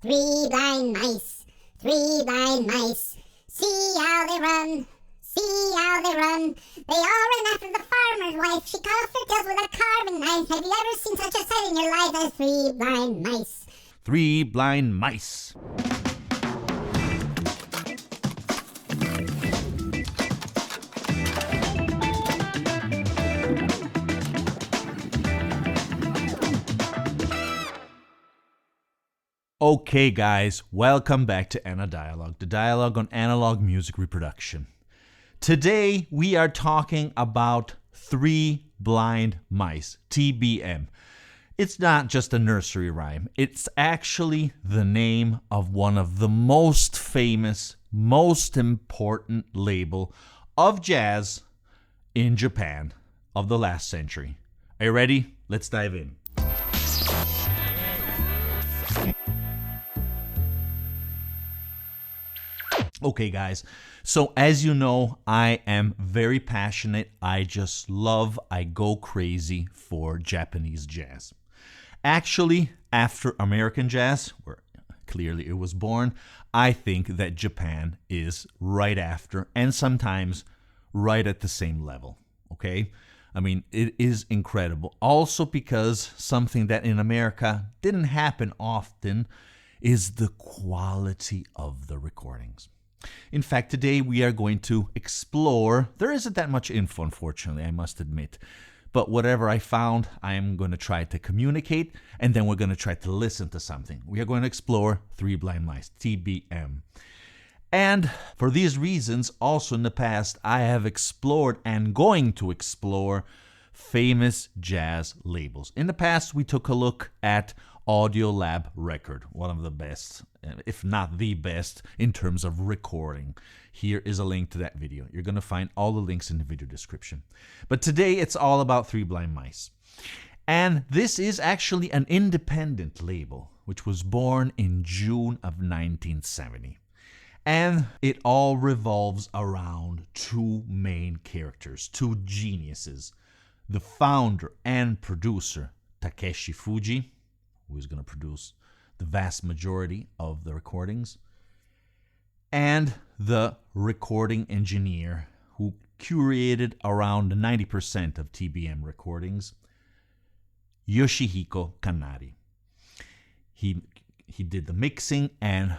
Three blind mice, three blind mice. See how they run, see how they run. They all ran after the farmer's wife. She cut off their tails with a carving knife. Have you ever seen such a sight in your life as three blind mice? Three blind mice. Okay guys, welcome back to Ana Dialogue, the dialogue on analog music reproduction. Today we are talking about Three Blind Mice, TBM. It's not just a nursery rhyme, it's actually the name of one of the most famous, most important label of jazz in Japan of the last century. Are you ready? Let's dive in. Okay guys, so as you know, I am very passionate. I go crazy for Japanese jazz. Actually, after American jazz, where clearly it was born, I think that Japan is right after and sometimes right at the same level, okay? I mean, it is incredible. Also because something that in America didn't happen often is the quality of the recordings. In fact, today we are going to explore. There isn't that much info, unfortunately, I must admit. But whatever I found, I am going to try to communicate, and then we're going to try to listen to something. We are going to explore Three Blind Mice, TBM. And for these reasons, also in the past, I have explored and going to explore famous jazz labels. In the past, we took a look at Audiolab Record, one of the best, if not the best, in terms of recording. Here is a link to that video. You're going to find all the links in the video description. But today, it's all about Three Blind Mice. And this is actually an independent label, which was born in June of 1970. And it all revolves around two main characters, two geniuses. The founder and producer, Takeshi Fuji, who is going to produce the vast majority of the recordings, and the recording engineer who curated around 90% of TBM recordings, Yoshihiko Kanari. He did the mixing and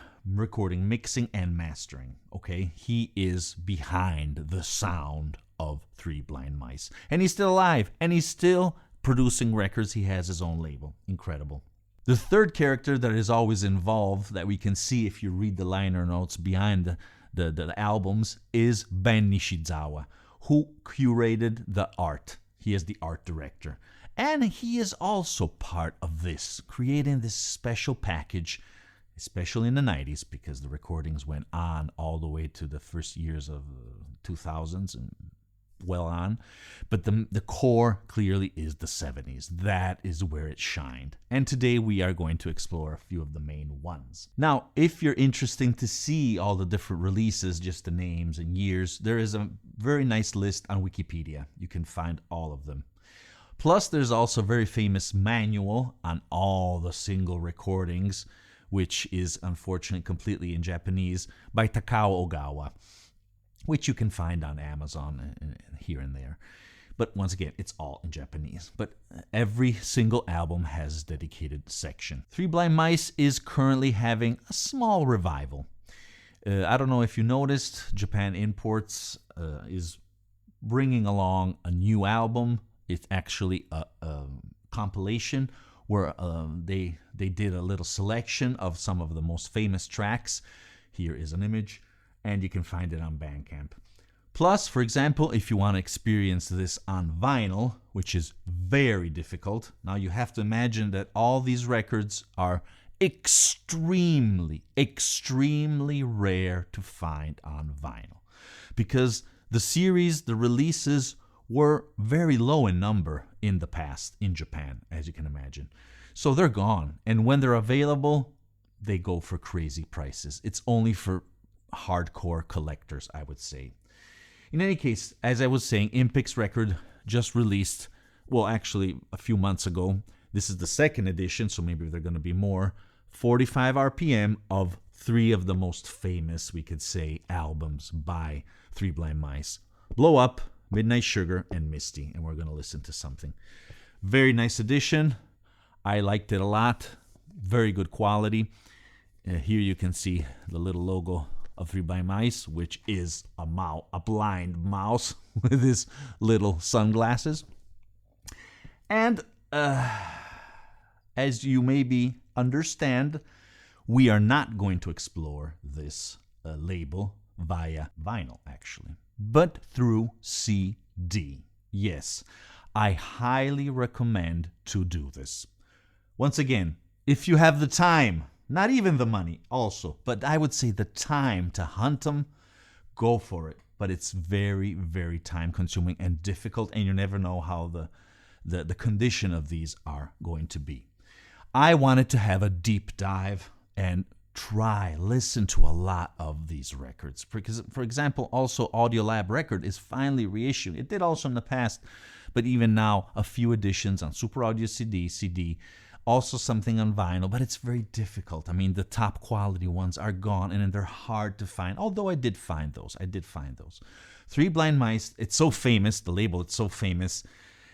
mastering, okay? He is behind the sound of Three Blind Mice. And he's still alive, and he's still producing records. He has his own label. Incredible. The third character that is always involved, that we can see if you read the liner notes behind the albums, is Ben Nishizawa, who curated the art. He is the art director. And he is also part of this, creating this special package, especially in the 90s, because the recordings went on all the way to the first years of 2000s and well on. But the core clearly is the 70s. That is where it shined. And today we are going to explore a few of the main ones. Now, if you're interested to see all the different releases, just the names and years, there is a very nice list on Wikipedia. You can find all of them. Plus, there's also a very famous manual on all the single recordings, which is unfortunately completely in Japanese, by Takao Ogawa, which you can find on Amazon and here and there. But once again, it's all in Japanese. But every single album has a dedicated section. Three Blind Mice is currently having a small revival. I don't know if you noticed, Japan Imports is bringing along a new album. It's actually a compilation where they did a little selection of some of the most famous tracks. Here is an image, and you can find it on Bandcamp. Plus, for example, if you want to experience this on vinyl, which is very difficult, now you have to imagine that all these records are extremely, extremely rare to find on vinyl, because the series, the releases, were very low in number in the past in Japan, as you can imagine. So they're gone. And when they're available, they go for crazy prices. It's only for hardcore collectors, I would say. In any case, as I was saying, Impix record just released, well, actually a few months ago. This is the second edition, so maybe there are going to be more 45 RPM of three of the most famous, we could say, albums by Three Blind Mice. Blow Up, Midnight Sugar, and Misty. And we're going to listen to something. Very nice edition. I liked it a lot. Very good quality. Here you can see the little logo of Three Blind Mice, which is a blind mouse with his little sunglasses. And as you maybe understand, we are not going to explore this label via vinyl, actually, but through CD. Yes, I highly recommend to do this. Once again, if you have the time, not even the money also, but I would say the time to hunt them, go for it. But it's very, very time consuming and difficult, and you never know how the condition of these are going to be. I wanted to have a deep dive and listen to a lot of these records. Because, for example, also Audiolab Record is finally reissued. It did also in the past, but even now, a few editions on Super Audio CD, also something on vinyl, but it's very difficult. I mean, the top quality ones are gone, and they're hard to find, although I did find those. Three Blind Mice, it's so famous, the label, it's so famous.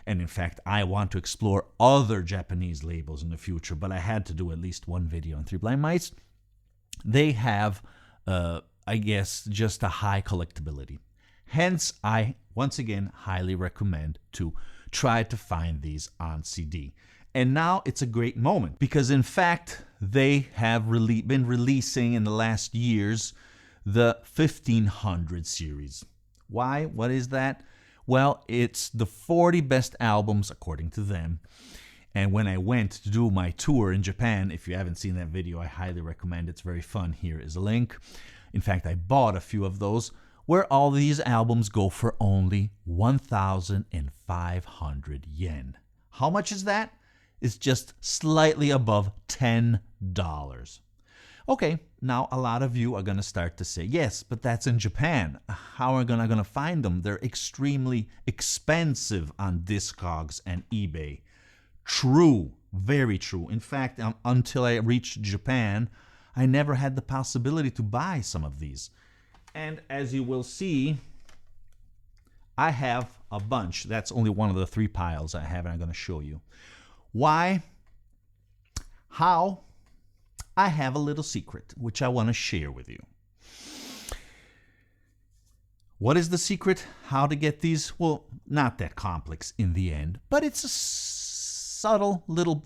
And in fact, I want to explore other Japanese labels in the future, but I had to do at least one video on Three Blind Mice. They have, I guess, just a high collectability. Hence, I, once again, highly recommend to try to find these on CD. And now it's a great moment because, in fact, they have been releasing in the last years the 1500 series. Why? What is that? Well, it's the 40 best albums, according to them. And when I went to do my tour in Japan, if you haven't seen that video, I highly recommend it. It's very fun. Here is a link. In fact, I bought a few of those where all these albums go for only 1,500 yen. How much is that? It's just slightly above $10. Okay, now a lot of you are going to start to say, yes, but that's in Japan. How are I going to find them? They're extremely expensive on Discogs and eBay. True, very true. In fact, until I reached Japan, I never had the possibility to buy some of these. And as you will see, I have a bunch. That's only one of the three piles I have, and I'm going to show you. Why? How? I have a little secret, which I want to share with you. What is the secret? How to get these? Well, not that complex in the end, but it's a subtle little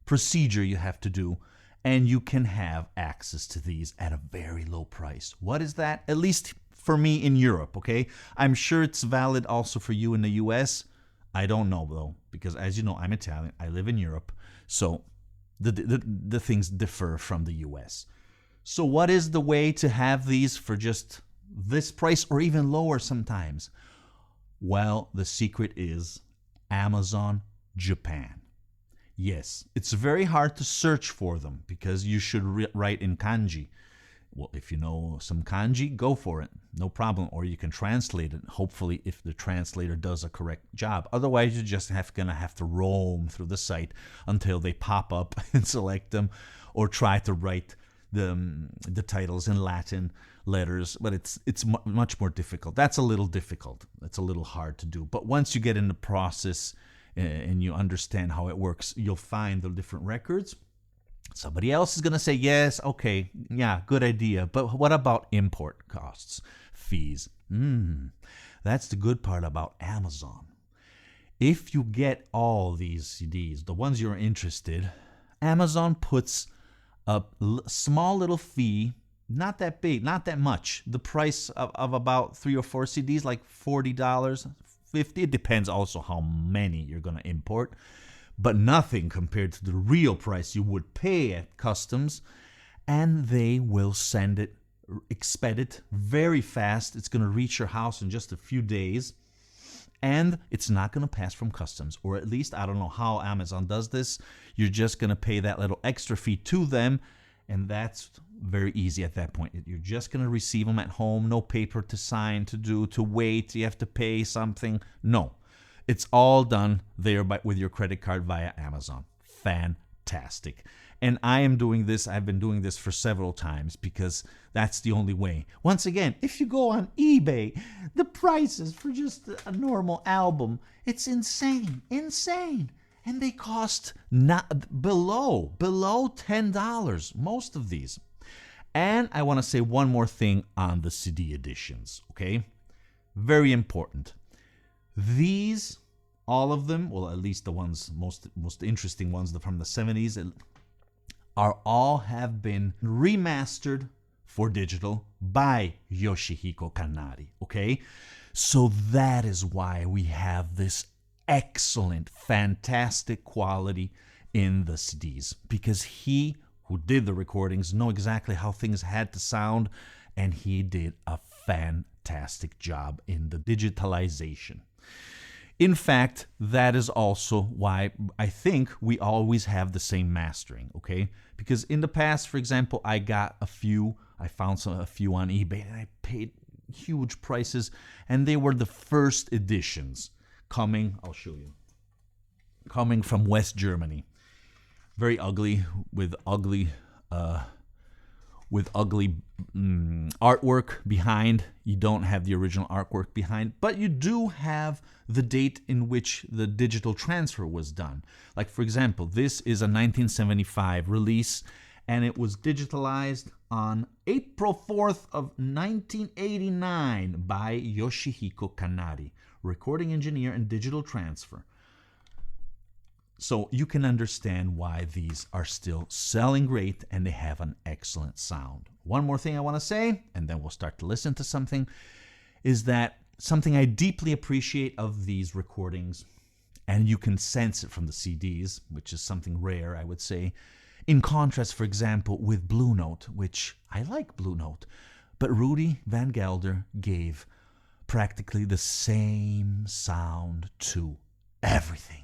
procedure you have to do, and you can have access to these at a very low price. What is that? At least for me in Europe, okay? I'm sure it's valid also for you in the US. I don't know, though, because as you know, I'm Italian. I live in Europe, so the things differ from the US. So what is the way to have these for just this price or even lower sometimes? Well, the secret is Amazon Japan. Yes, it's very hard to search for them because you should write in kanji. Well, if you know some kanji, go for it. No problem. Or you can translate it, hopefully, if the translator does a correct job. Otherwise, you're just going to have to roam through the site until they pop up and select them, or try to write the titles in Latin letters. But it's much more difficult. That's a little difficult. That's a little hard to do. But once you get in the process and you understand how it works, you'll find the different records. Somebody else is going to say, yes, okay, yeah, good idea. But what about import costs, fees? That's the good part about Amazon. If you get all these CDs, the ones you're interested, Amazon puts a small little fee, not that big, not that much. The price of about 3 or 4 CDs, like $40, $50. It depends also how many you're going to import. But nothing compared to the real price you would pay at customs, and they will send it, expedite it very fast. It's going to reach your house in just a few days, and it's not going to pass from customs, or at least I don't know how Amazon does this. You're just going to pay that little extra fee to them, and that's very easy at that point. You're just going to receive them at home, no paper to sign, to wait, you have to pay something. No. It's all done there with your credit card via Amazon. Fantastic. fantastic. And I am doing this, I've been doing this for several times because that's the only way. Once again, if you go on eBay, the prices for just a normal album, it's insane. And they cost not below $10, most of these. And I want to say one more thing on the CD editions, okay? Very important. These, all of them, well, at least the ones, most interesting ones from the 70s, have been remastered for digital by Yoshihiko Kanari, okay? So that is why we have this excellent, fantastic quality in the CDs, because he who did the recordings know exactly how things had to sound, and he did a fantastic job in the digitalization. In fact, that is also why I think we always have the same mastering, okay? Because in the past, for example, I found a few on eBay, and I paid huge prices, and they were the first editions coming, I'll show you, coming from West Germany. Very ugly, with ugly artwork behind. You don't have the original artwork behind, but you do have the date in which the digital transfer was done. Like, for example, this is a 1975 release, and it was digitalized on April 4th of 1989 by Yoshihiko Kanari, recording engineer and digital transfer. So you can understand why these are still selling great and they have an excellent sound. One more thing I want to say, and then we'll start to listen to something, is that something I deeply appreciate of these recordings, and you can sense it from the CDs, which is something rare, I would say, in contrast, for example, with Blue Note, which I like Blue Note, but Rudy Van Gelder gave practically the same sound to everything.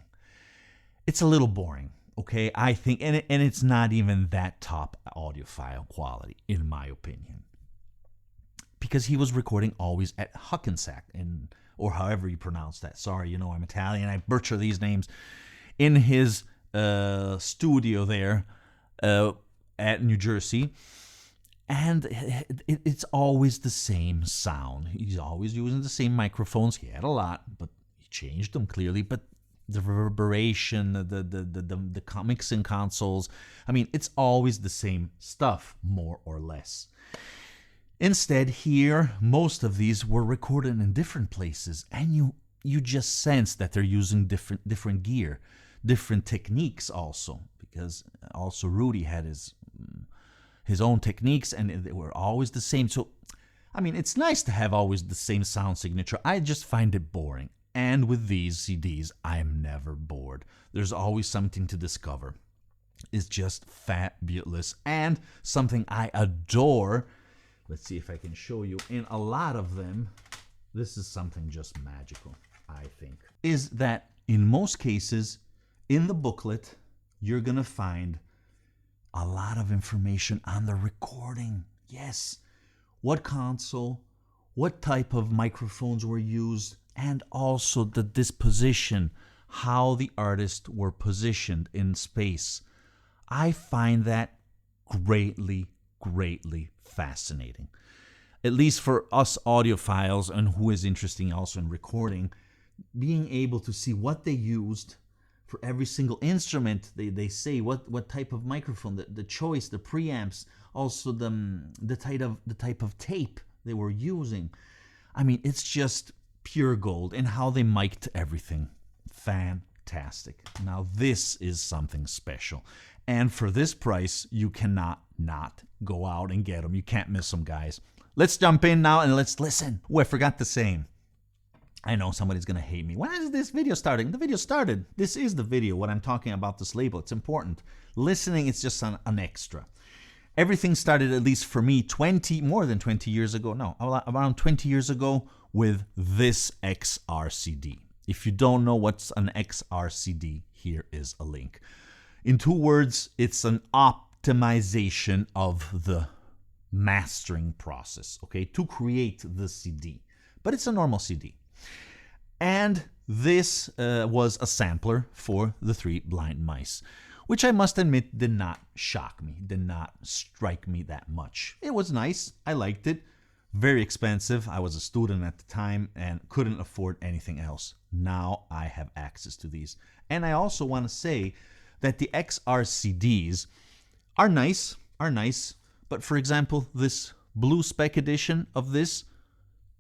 It's a little boring, okay? I think, and it's not even that top audiophile quality, in my opinion, because he was recording always at Hackensack, or however you pronounce that. Sorry, I'm Italian. I butcher these names. In his studio there at New Jersey, and it's always the same sound. He's always using the same microphones. He had a lot, but he changed them clearly. But the reverberation, the mixing consoles, I mean, it's always the same stuff, more or less. Instead, here, most of these were recorded in different places, and you just sense that they're using different gear, different techniques also, because also Rudy had his own techniques, and they were always the same. So, I mean, it's nice to have always the same sound signature. I just find it boring. And with these CDs, I'm never bored. There's always something to discover. It's just fabulous and something I adore. Let's see if I can show you. In a lot of them, this is something just magical, I think. Is that in most cases, in the booklet, you're going to find a lot of information on the recording. Yes. What console, what type of microphones were used, and also the disposition, how the artists were positioned in space. I find that greatly fascinating. At least for us audiophiles, and who is interesting also in recording, being able to see what they used for every single instrument. They say what type of microphone, the choice, the preamps, also the type of tape they were using. I mean, it's just pure gold, and how they mic'd everything. Fantastic. Now this is something special, and for this price you cannot not go out and get them. You can't miss them, guys. Let's jump in now and let's listen. Oh, I forgot to say, I know somebody's gonna hate me. When is this video starting? The video started. This is the video, what I'm talking about, this label. It's important. Listening is just an extra. Everything started, at least for me, more than 20 years ago. No, around 20 years ago with this XR CD. If you don't know what's an XR CD, here is a link. In 2 words, it's an optimization of the mastering process, okay, to create the CD. But it's a normal CD. And this was a sampler for the 3 Blind Mice. which I must admit did not shock me, did not strike me that much. It was nice. I liked it. Very expensive. I was a student at the time and couldn't afford anything else. Now I have access to these. And I also want to say that the XR CDs are nice, but for example, this blue spec edition of this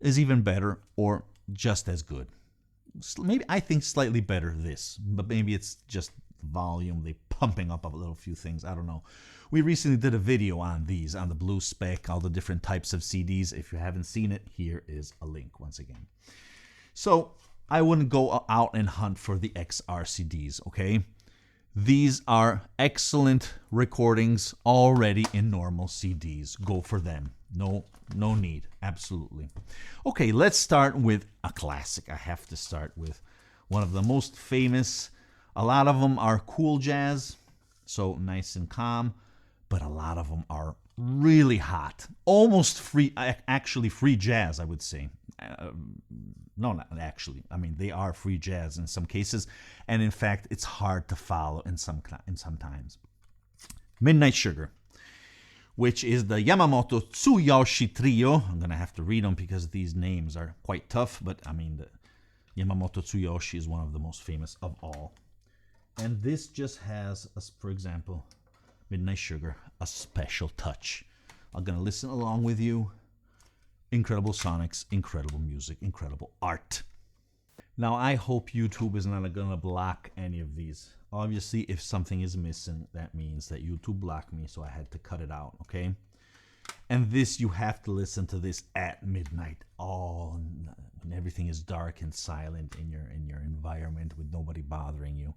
is even better or just as good. Maybe I think slightly better this, but maybe it's just volume, they pumping up a little few things, I don't know. We recently did a video on these, on the blue spec, all the different types of CDs. If you haven't seen it, here is a link once again. So I wouldn't go out and hunt for the XR CDs, okay? These are excellent recordings already in normal CDs. Go for them. No need. Absolutely. Okay, let's start with a classic. I have to start with one of the most famous. A lot of them are cool jazz, so nice and calm, but a lot of them are really hot. Almost free, actually free jazz, I would say. No, not actually. I mean, they are free jazz in some cases, and in fact, it's hard to follow in sometimes. Midnight Sugar, which is the Yamamoto Tsuyoshi Trio. I'm going to have to read them because these names are quite tough, but I mean, the Yamamoto Tsuyoshi is one of the most famous of all. And this just has, for example, Midnight Sugar, a special touch. I'm going to listen along with you. Incredible sonics, incredible music, incredible art. Now, I hope YouTube is not going to block any of these. Obviously, if something is missing, that means that YouTube blocked me, so I had to cut it out, okay? And this, you have to listen to this at midnight. Oh, when everything is dark and silent in your environment with nobody bothering you.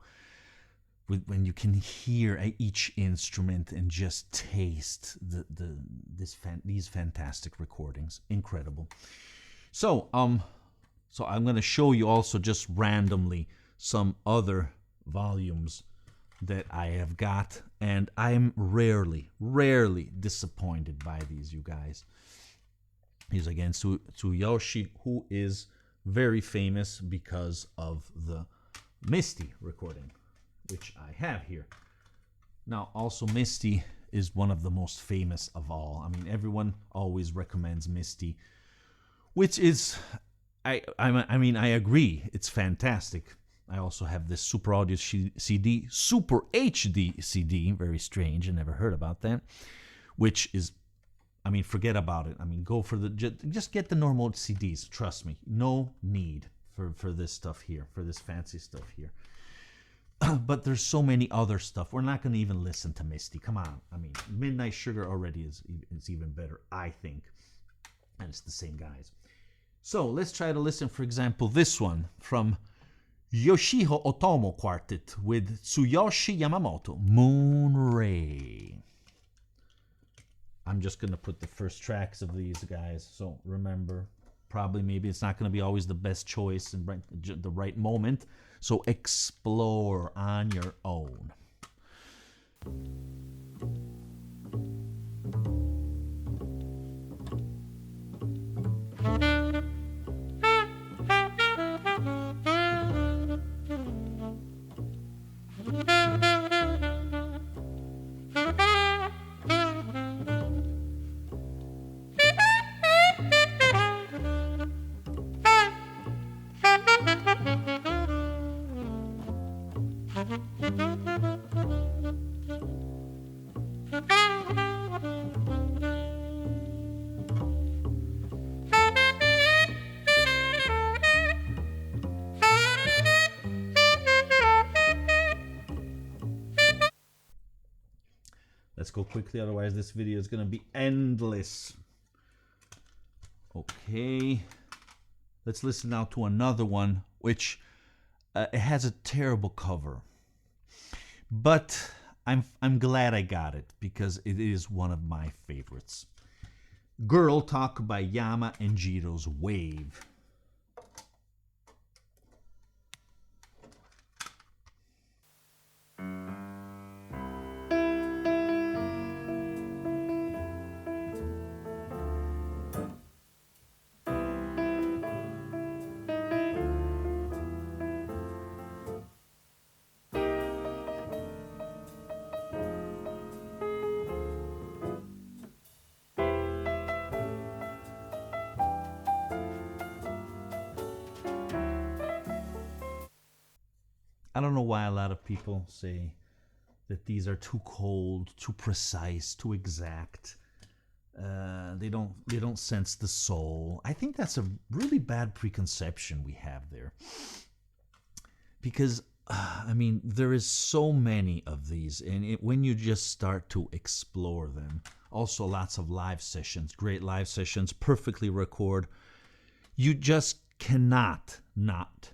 When you can hear each instrument and just taste these fantastic recordings. Incredible. So I'm going to show you also just randomly some other volumes that I have got, and I'm rarely disappointed by these, you guys. Here's again Tsuyoshi, who is very famous because of the Misty recording, which I have here. Now, also Misty is one of the most famous of all. I mean, everyone always recommends Misty, which is, I mean, I agree, it's fantastic. I also have this Super Audio CD, Super HD CD, very strange, I never heard about that, which is, I mean, forget about it. I mean, go for just get the normal CDs, trust me. No need for this stuff here, for this fancy stuff here. But there's so many other stuff. We're not going to even listen to Misty. Come on. I mean, Midnight Sugar already is even better, I think. And it's the same guys. So let's try to listen, for example, this one from Yoshihiro Otomo Quartet with Tsuyoshi Yamamoto, Moon Ray. I'm just going to put the first tracks of these guys. So remember, probably maybe it's not going to be always the best choice and the right moment. So explore on your own. Let's go quickly, otherwise this video is going to be endless. Okay. Let's listen now to another one, which it has a terrible cover. But I'm glad I got it, because it is one of my favorites. Girl Talk by Yama and Jiro's Wave. I don't know why a lot of people say that these are too cold, too precise, too exact. They don't sense the soul. I think that's a really bad preconception we have there. Because I mean, there is so many of these, and when you just start to explore them, also lots of live sessions, great live sessions, perfectly record, you just cannot not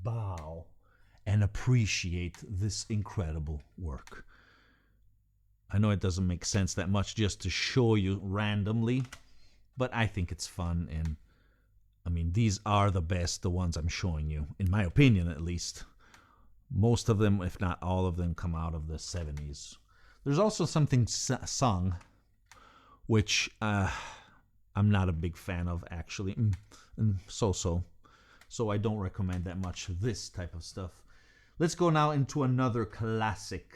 bow and appreciate this incredible work. I know it doesn't make sense that much just to show you randomly, but I think it's fun, and I mean, these are the best, the ones I'm showing you, in my opinion at least. Most of them, if not all of them, come out of the 70s. There's also something sung, which I'm not a big fan of, actually. So I don't recommend that much this type of stuff. Let's go now into another classic,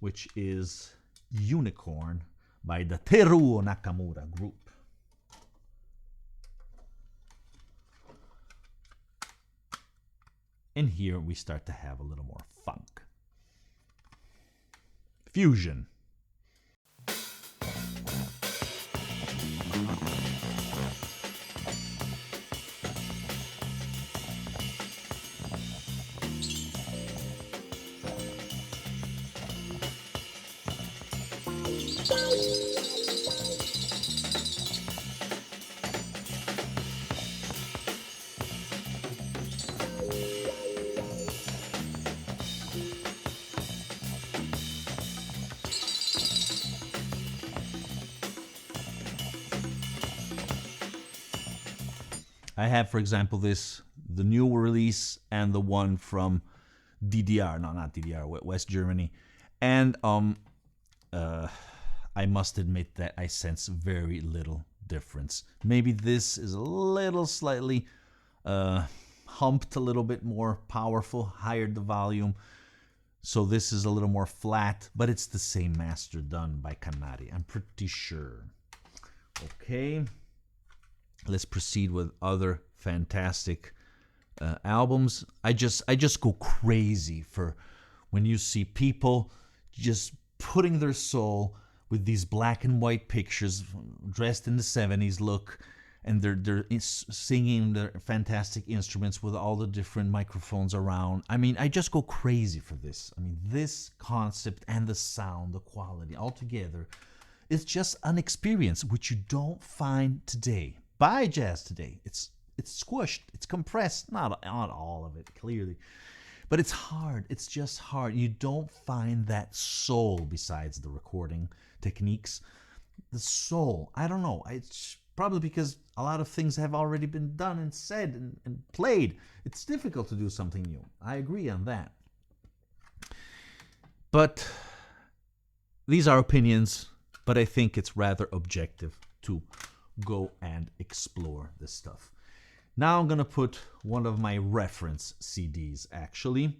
which is Unicorn by the Teruo Nakamura group. And here we start to have a little more funk. Fusion. I have, for example, the new release and the one from DDR, no, not DDR, West Germany. And I must admit that I sense very little difference. Maybe this is a little slightly humped, a little bit more powerful, higher the volume. So this is a little more flat, but it's the same master done by Kanari, I'm pretty sure. Okay. Let's proceed with other fantastic albums. I just go crazy for when you see people just putting their soul with these black and white pictures, dressed in the 70s look, and they're singing their fantastic instruments with all the different microphones around. I mean, I just go crazy for this. I mean, this concept and the sound, the quality, all together, is just an experience which you don't find today. Buy jazz today. It's squished, it's compressed, not all of it, clearly. But it's hard. It's just hard. You don't find that soul besides the recording techniques. The soul, I don't know. It's probably because a lot of things have already been done and said and played. It's difficult to do something new. I agree on that. But these are opinions, but I think it's rather objective to go and explore this stuff. Now I'm going to put one of my reference CDs, actually.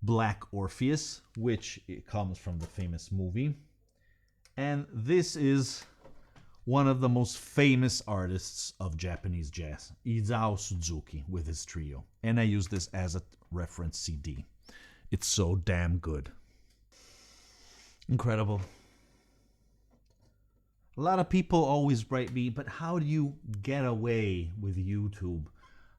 Black Orpheus, which it comes from the famous movie. And this is one of the most famous artists of Japanese jazz, Isao Suzuki, with his trio. And I use this as a reference CD. It's so damn good. Incredible. A lot of people always write me, but how do you get away with YouTube?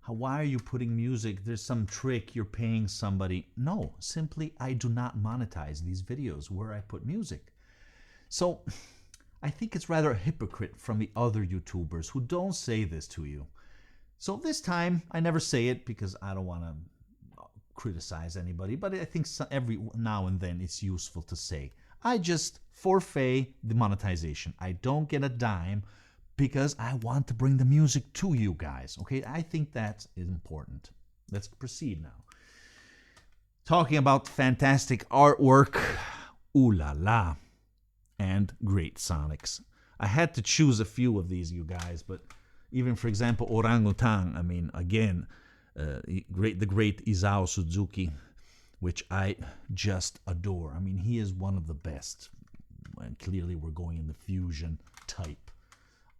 Why are you putting music? There's some trick, you're paying somebody. No, simply I do not monetize these videos where I put music. So I think it's rather a hypocrite from the other YouTubers who don't say this to you. So this time, I never say it because I don't want to criticize anybody, but I think every now and then it's useful to say. I just forfeit the monetization. I don't get a dime because I want to bring the music to you guys. Okay, I think that is important. Let's proceed now. Talking about fantastic artwork, ooh la la, and great sonics. I had to choose a few of these, you guys, but even, for example, Orangutan, I mean, again, the great Isao Suzuki, which I just adore. I mean, he is one of the best. And clearly we're going in the fusion type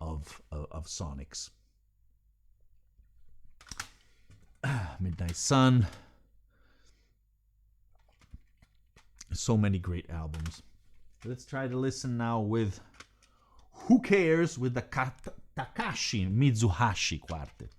of sonics. Midnight Sun, So many great albums. Let's try to listen now with Who Cares with the Takashi Mizuhashi Quartet.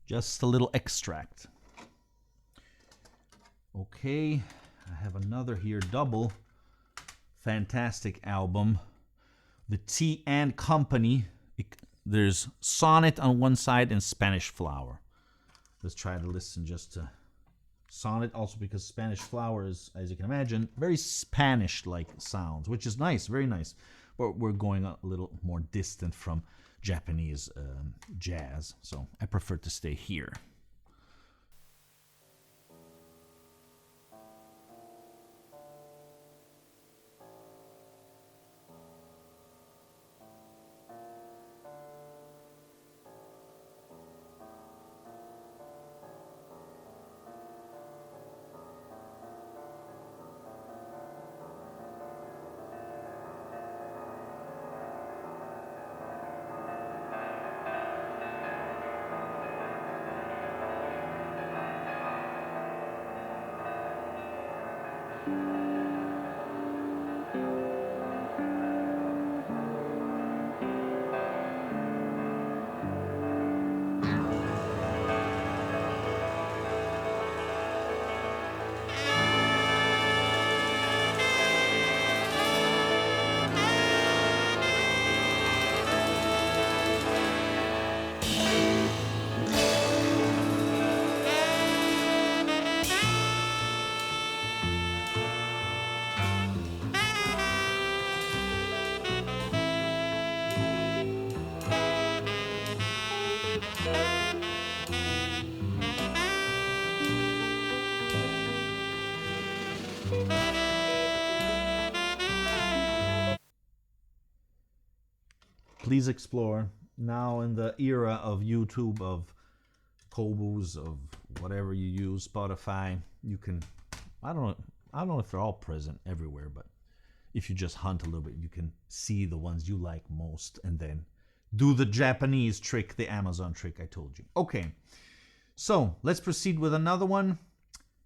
Just a little extract. Okay, I have another here, double. Fantastic album. The Tea and Company. There's Sonnet on one side and Spanish Flower. Let's try to listen just to Sonnet, also because Spanish Flower is, as you can imagine, very Spanish-like sounds, which is nice, very nice. But we're going a little more distant from Japanese jazz, so I prefer to stay here. Please explore. Now in the era of YouTube, of Kobus, of whatever you use, Spotify, you can, I don't know if they're all present everywhere, but if you just hunt a little bit, you can see the ones you like most and then do the Japanese trick, the Amazon trick I told you. Okay, so let's proceed with another one.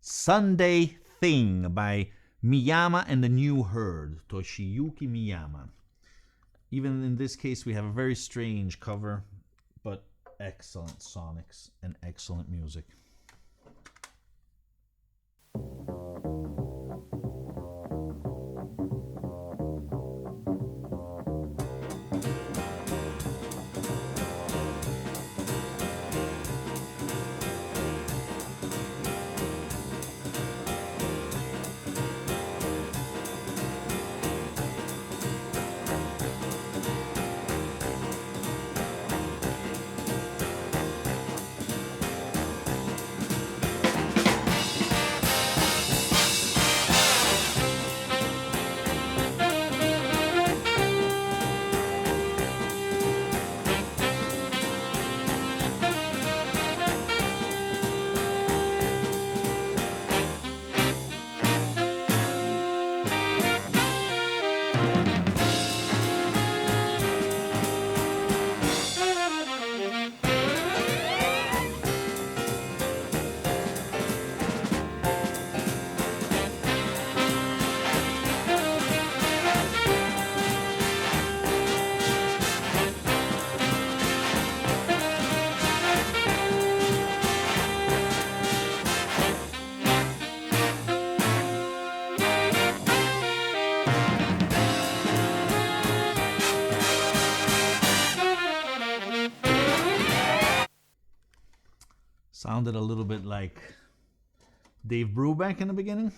Sunday Thing by Miyama and the New Herd, Toshiyuki Miyama. Even in this case, we have a very strange cover, but excellent sonics and excellent music. Sounded a little bit like Dave Brubeck in the beginning.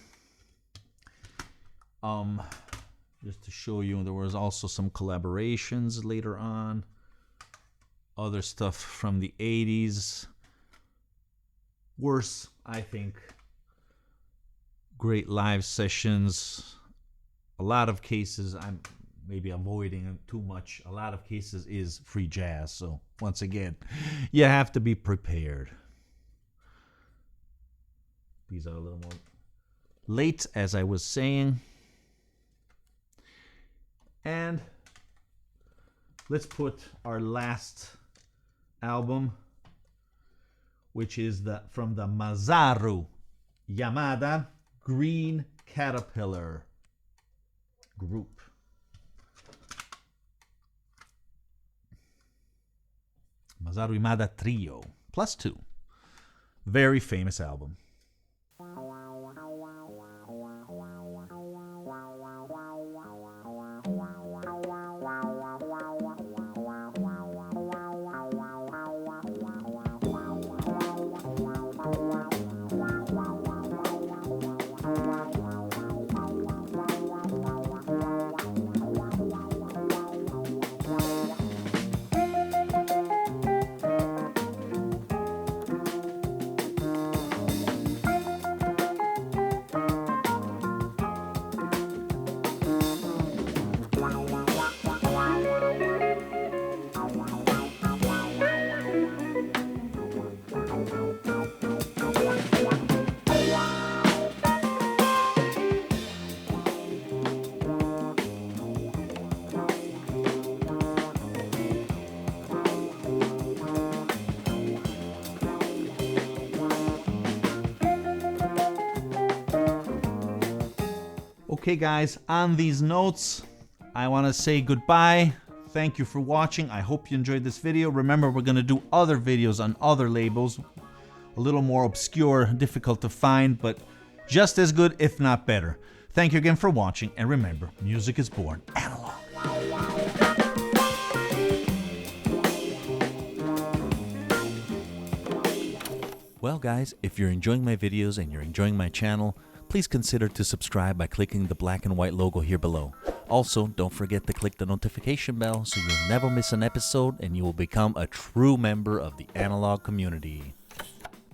Just to show you, there was also some collaborations later on. Other stuff from the 80s. Worse, I think. Great live sessions. A lot of cases, I'm maybe avoiding too much. A lot of cases is free jazz. So once again, you have to be prepared. These are a little more late, as I was saying. And let's put our last album, which is from the Masaru Yamada Green Caterpillar group. Masaru Yamada Trio +2. Very famous album. Okay guys, on these notes, I want to say goodbye. Thank you for watching. I hope you enjoyed this video. Remember, we're going to do other videos on other labels. A little more obscure, difficult to find, but just as good, if not better. Thank you again for watching, and remember, music is born analog. Well guys, if you're enjoying my videos and you're enjoying my channel, please consider to subscribe by clicking the black and white logo here below. Also, don't forget to click the notification bell so you'll never miss an episode and you will become a true member of the analog community.